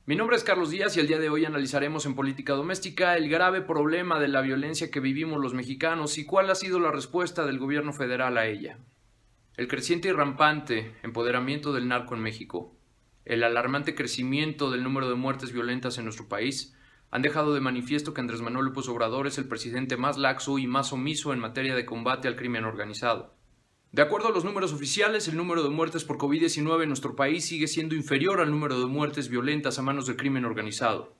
Mi nombre es Carlos Díaz y el día de hoy analizaremos en política doméstica el grave problema de la violencia que vivimos los mexicanos y cuál ha sido la respuesta del gobierno federal a ella. El creciente y rampante empoderamiento del narco en México, el alarmante crecimiento del número de muertes violentas en nuestro país, han dejado de manifiesto que Andrés Manuel López Obrador es el presidente más laxo y más omiso en materia de combate al crimen organizado. De acuerdo a los números oficiales, el número de muertes por COVID-19 en nuestro país sigue siendo inferior al número de muertes violentas a manos del crimen organizado.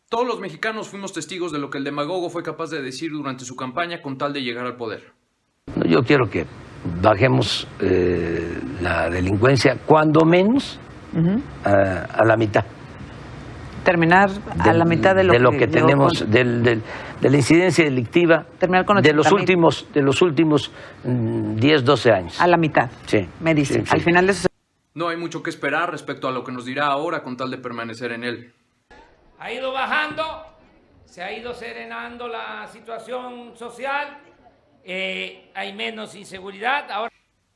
Todos los mexicanos fuimos testigos de lo que el demagogo fue capaz de decir durante su campaña con tal de llegar al poder. Yo quiero que bajemos la delincuencia cuando menos a la mitad. Terminar a la mitad de lo que tenemos, de la incidencia delictiva terminar con de los últimos 10, 12 años. A la mitad, sí, me dicen. Sí, sí. Al final de eso... No hay mucho que esperar respecto a lo que nos dirá ahora con tal de permanecer en él. Ha ido bajando, se ha ido serenando la situación social, hay menos inseguridad. Ahora...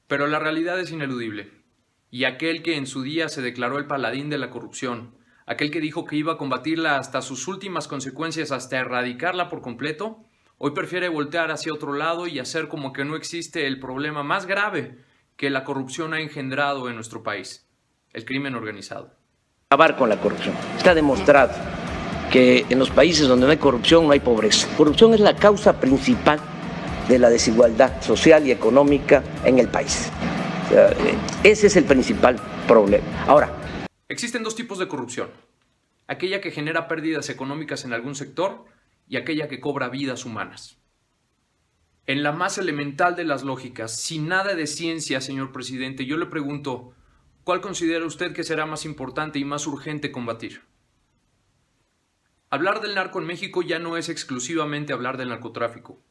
Pero la realidad es ineludible. Y aquel que en su día se declaró el paladín de la corrupción, aquel que dijo que iba a combatirla hasta sus últimas consecuencias, hasta erradicarla por completo, hoy prefiere voltear hacia otro lado y hacer como que no existe el problema más grave que la corrupción ha engendrado en nuestro país, el crimen organizado. Acabar con la corrupción. Está demostrado que en los países donde no hay corrupción no hay pobreza. Corrupción es la causa principal de la desigualdad social y económica en el país. O sea, ese es el principal problema. Ahora, existen dos tipos de corrupción, aquella que genera pérdidas económicas en algún sector y aquella que cobra vidas humanas. En la más elemental de las lógicas, sin nada de ciencia, señor presidente, yo le pregunto, ¿cuál considera usted que será más importante y más urgente combatir? Hablar del narco en México ya no es exclusivamente hablar del narcotráfico.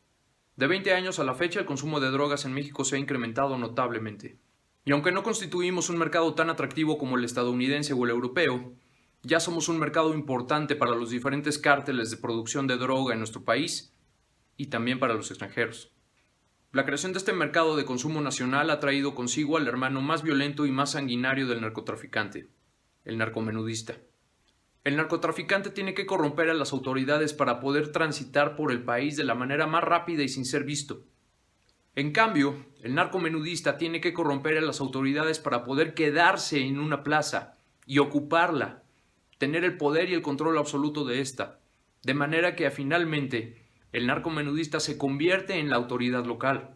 De 20 años a la fecha, el consumo de drogas en México se ha incrementado notablemente. Y aunque no constituimos un mercado tan atractivo como el estadounidense o el europeo, ya somos un mercado importante para los diferentes cárteles de producción de droga en nuestro país y también para los extranjeros. La creación de este mercado de consumo nacional ha traído consigo al hermano más violento y más sanguinario del narcotraficante, el narcomenudista. El narcotraficante tiene que corromper a las autoridades para poder transitar por el país de la manera más rápida y sin ser visto. En cambio, el narcomenudista tiene que corromper a las autoridades para poder quedarse en una plaza y ocuparla, tener el poder y el control absoluto de esta, de manera que finalmente el narcomenudista se convierte en la autoridad local.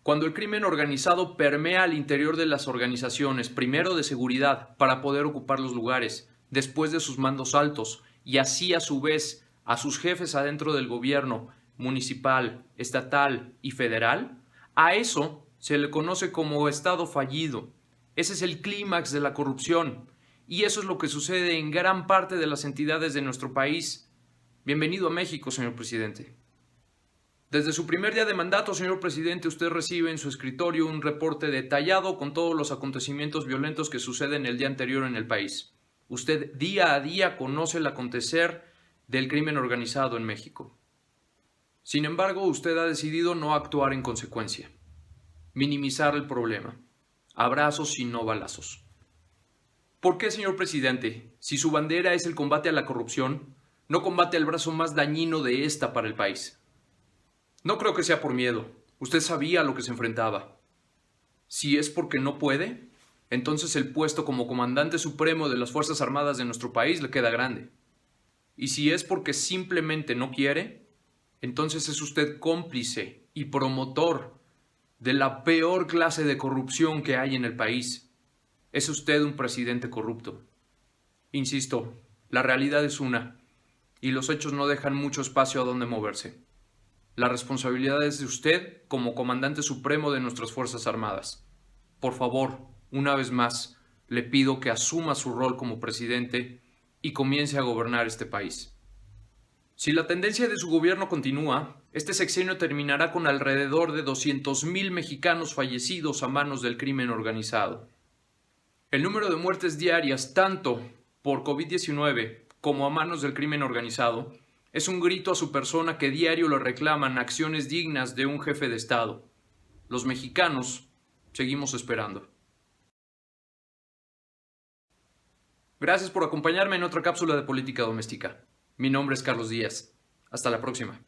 Cuando el crimen organizado permea al interior de las organizaciones, primero de seguridad, para poder ocupar los lugares, después de sus mandos altos, y así a su vez a sus jefes adentro del gobierno, municipal, estatal y federal, a eso se le conoce como Estado fallido. Ese es el clímax de la corrupción y eso es lo que sucede en gran parte de las entidades de nuestro país. Bienvenido a México, señor presidente. Desde su primer día de mandato, señor presidente, usted recibe en su escritorio un reporte detallado con todos los acontecimientos violentos que suceden el día anterior en el país. Usted día a día conoce el acontecer del crimen organizado en México. Sin embargo, usted ha decidido no actuar en consecuencia, minimizar el problema, abrazos y no balazos. ¿Por qué, señor presidente, si su bandera es el combate a la corrupción, no combate el brazo más dañino de esta para el país? No creo que sea por miedo, usted sabía a lo que se enfrentaba. Si es porque no puede, entonces el puesto como comandante supremo de las Fuerzas Armadas de nuestro país le queda grande. Y si es porque simplemente no quiere, entonces es usted cómplice y promotor de la peor clase de corrupción que hay en el país. Es usted un presidente corrupto. Insisto, la realidad es una, y los hechos no dejan mucho espacio a donde moverse. La responsabilidad es de usted como comandante supremo de nuestras Fuerzas Armadas. Por favor, una vez más, le pido que asuma su rol como presidente y comience a gobernar este país. Si la tendencia de su gobierno continúa, este sexenio terminará con alrededor de 200,000 mexicanos fallecidos a manos del crimen organizado. El número de muertes diarias, tanto por COVID-19 como a manos del crimen organizado, es un grito a su persona que diario le reclaman acciones dignas de un jefe de Estado. Los mexicanos seguimos esperando. Gracias por acompañarme en otra cápsula de política doméstica. Mi nombre es Carlos Díaz. Hasta la próxima.